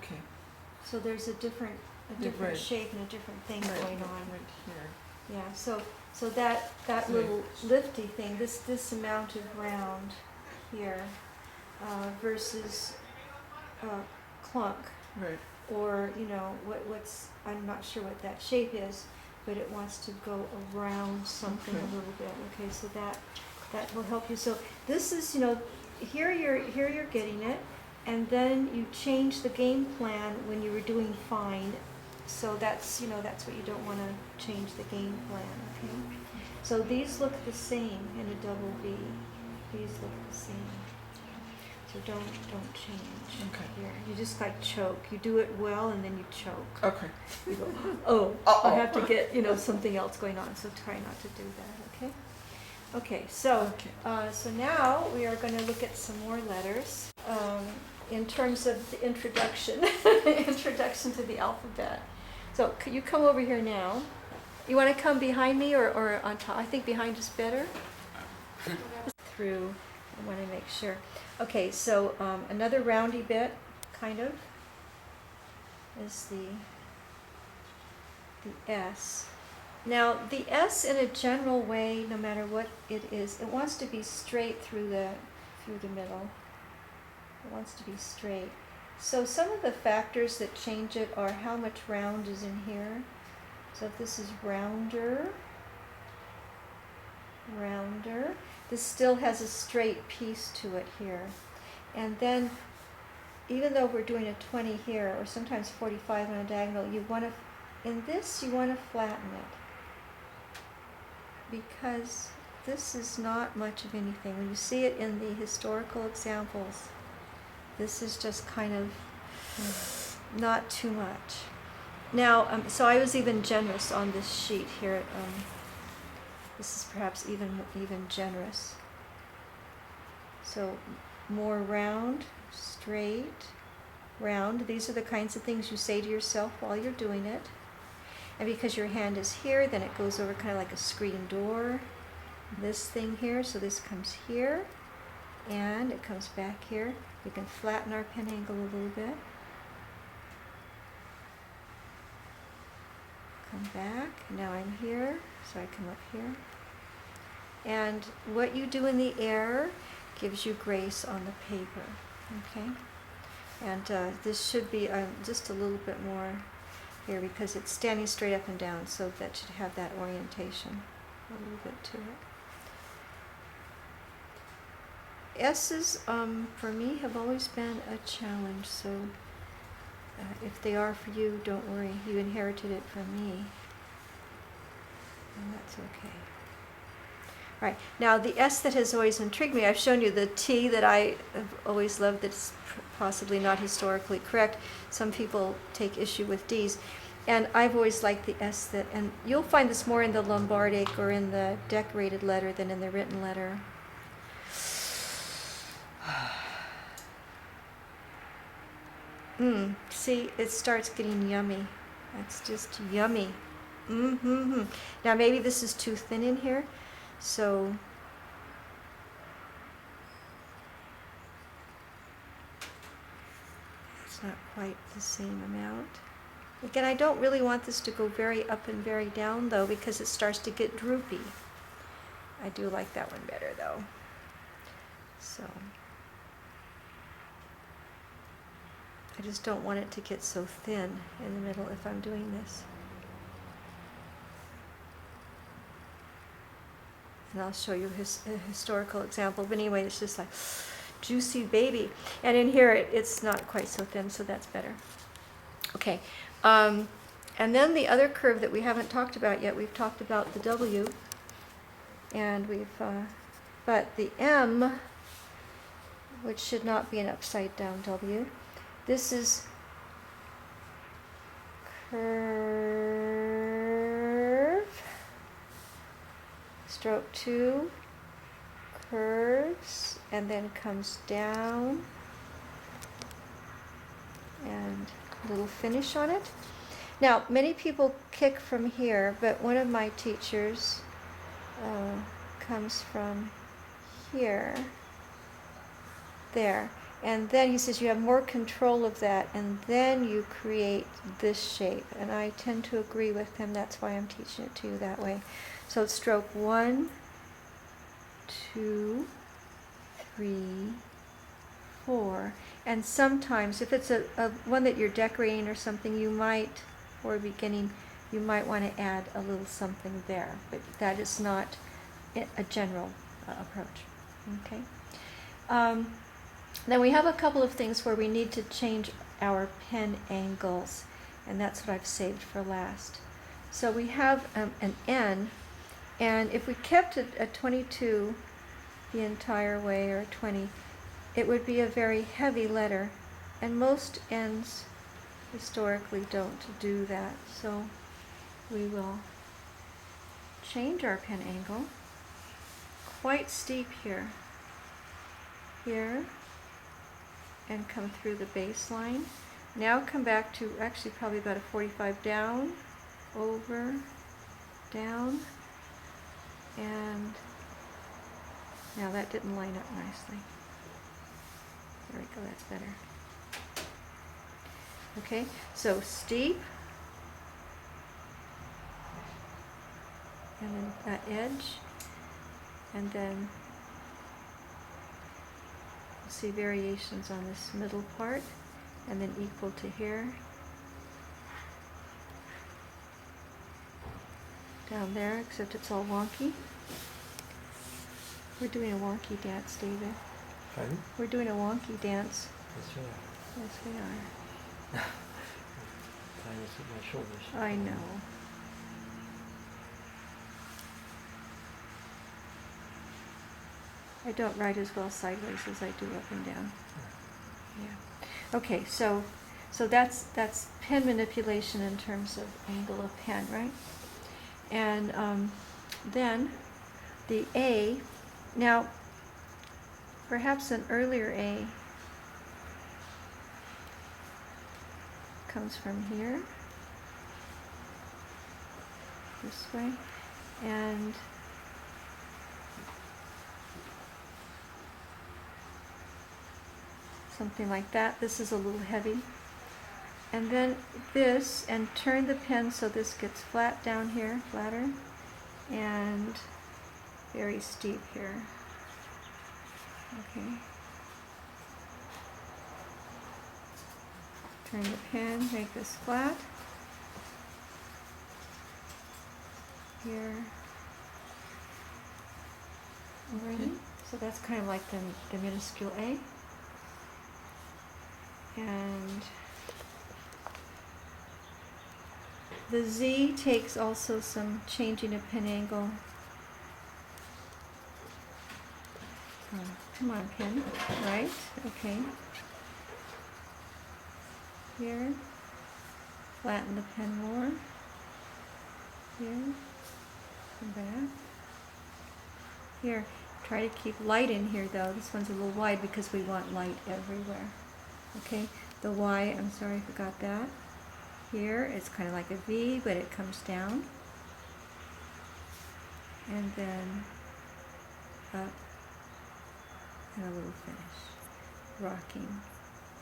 Okay. So there's a different Right. shape and a different thing Right, going right, on. right here. Yeah, so that Right. little lifty thing, this amount of round here versus clunk, Right. or what's I'm not sure what that shape is, but it wants to go around something Okay. a little bit. Okay, so that will help you. So this is here you're getting it, and then you change the game plan when you were doing fine. So that's what you don't want to change the game plan. Okay, so these look the same in a double V. These look the same. So don't change. Okay. Here, you just like choke. You do it well, and then you choke. Okay. You go, oh, Uh-oh. I have to get something else going on. So try not to do that. Okay. Okay. So so now we are going to look at some more letters in terms of the introduction, introduction to the alphabet. So could you come over here now? You want to come behind me or on top? I think behind is better. Through. I want to make sure. Okay, so another roundy bit, kind of, is the S. Now, the S in a general way, no matter what it is, it wants to be straight through the middle. It wants to be straight. So some of the factors that change it are how much round is in here. So if this is rounder, this still has a straight piece to it here. And then, even though we're doing a 20 here, or sometimes 45 on a diagonal, you want to flatten it. Because this is not much of anything. When you see it in the historical examples, this is just kind of not too much. Now, so I was even generous on this sheet here. This is perhaps even generous. So more round, straight, round. These are the kinds of things you say to yourself while you're doing it. And because your hand is here, then it goes over kind of like a screen door. This thing here, so this comes here, and it comes back here. We can flatten our pen angle a little bit. Come back. Now I'm here, so I come up here. And what you do in the air gives you grace on the paper. Okay? And this should be just a little bit more here because it's standing straight up and down, so that should have that orientation a little bit to it. S's, for me, have always been a challenge, so if they are for you, don't worry. You inherited it from me, and that's okay. All right, now the S that has always intrigued me, I've shown you the T that I have always loved that's possibly not historically correct. Some people take issue with D's. And I've always liked the S that, and you'll find this more in the Lombardic or in the decorated letter than in the written letter. See, it starts getting yummy. It's just yummy. Now maybe this is too thin in here, so it's not quite the same amount. Again, I don't really want this to go very up and very down though, because it starts to get droopy. I do like that one better though. So I just don't want it to get so thin in the middle if I'm doing this. And I'll show you a historical example. But anyway, it's just like juicy baby. And in here, it's not quite so thin, so that's better. Okay. And then the other curve that we haven't talked about yet, we've talked about the W. And but the M, which should not be an upside down W, this is curve, stroke 2, curves, and then comes down, and a little finish on it. Now, many people kick from here, but one of my teachers comes from here, there. And then he says you have more control of that, and then you create this shape. And I tend to agree with him. That's why I'm teaching it to you that way. So it's stroke 1, 2, 3, 4. And sometimes, if it's a one that you're decorating or something, you might, or beginning, you might want to add a little something there. But that is not a general approach. Okay. Then we have a couple of things where we need to change our pen angles, and that's what I've saved for last. So we have an N, and if we kept it at 22 the entire way, or 20, it would be a very heavy letter, and most N's historically don't do that. So we will change our pen angle. Quite steep here. Here, and come through the baseline. Now come back to actually probably about a 45 down, over, down, and now that didn't line up nicely. There we go, that's better. Okay, so steep, and then that edge, and then see variations on this middle part, and then equal to here, down there, except it's all wonky. We're doing a wonky dance, David. Pardon? We're doing a wonky dance. Yes, we are. Yes, we are. Trying to sit my shoulders. I know. I don't write as well sideways as I do up and down. Yeah. Okay, so that's pen manipulation in terms of angle of pen, right? And then the A. Now, perhaps an earlier A comes from here, this way, and something like that. This is a little heavy. And then this, and turn the pen so this gets flat down here, flatter, and very steep here. Okay. Turn the pen, make this flat. Here. Already. So that's kind of like the minuscule A. And the Z takes also some changing of pen angle. Come on, pen. Right? Okay. Here. Flatten the pen more. Here. Come back. Here. Try to keep light in here though. This one's a little wide because we want light everywhere. Okay, the Y, I'm sorry I forgot that. Here, it's kind of like a V, but it comes down. And then up, and a little finish. Rocking,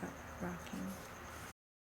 up, rocking.